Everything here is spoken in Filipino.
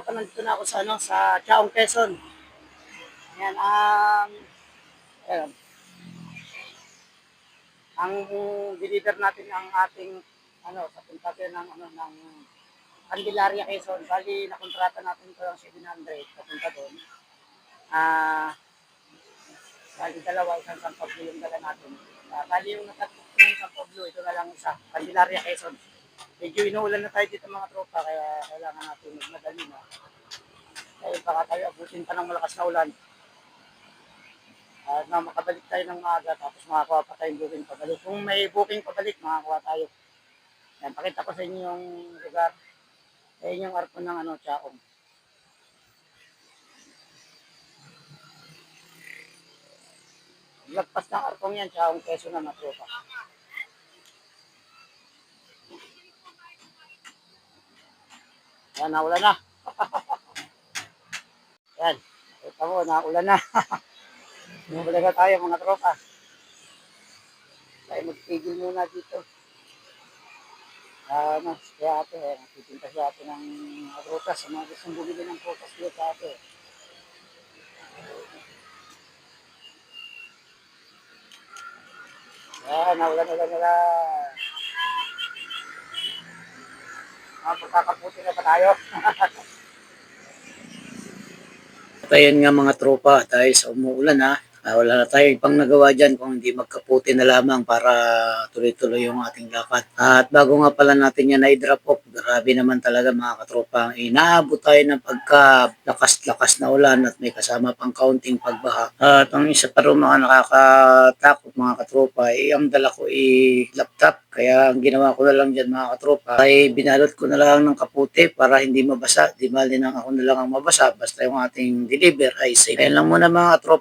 Nandito na ako sa sa Chaong Quezon. Ayan, ayan, ang deliver natin ang ating sa punta ng Candelaria Quezon. Bali nakontrata natin ko ng 700 papunta doon. Bali dalawa, isang San Pablo yung dala natin. Bali yung nakatok ng San Pablo, ito na lang isa, Candelaria Quezon. Medyo inuulan na tayo dito mga tropa, kaya kailangan natin magmadali na. Kaya baka tayo abutin pa ng malakas na ulan. Na makabalik tayo ng maaga, tapos makakuha pa tayong booking pabalik. Kung may booking pabalik, makakuha tayo. Yan, pakita ko sa inyo yung lugar. Ayan yung arko ng Chaong. Lagpas ng arkong yan, Chaong Quezon na matropa. Yan, naulan na. Yan, ito mo, naulan na. Bumalaga tayo mga tropa. Tayo magtigil muna dito. Si ate, nagtitinta si ate ng prutas. Sa mga gustong bumili ng prutas dito sa ate. Yan, naulan na. Pagkakaputi na pa tayo. At ayun nga mga tropa, dahil sa umuulan wala na tayo pang nagawa dyan kung hindi magkaputi na lamang para tuloy-tuloy yung ating lakad. At bago nga pala natin yan na-drop off, grabe naman talaga mga katropa. Inaabot tayo ng pagka-lakas-lakas na ulan at may kasama pang kaunting pagbaha. At ang isa pa rin mga nakakatakot mga katropa, ang dala ko laptop. Kaya ang ginawa ko na lang dyan mga katropa ay binalot ko na lang ng kaputi para hindi mabasa. Di bali nang ako na lang ang mabasa basta yung ating deliver ay safe. Ayan lang muna mga katropa.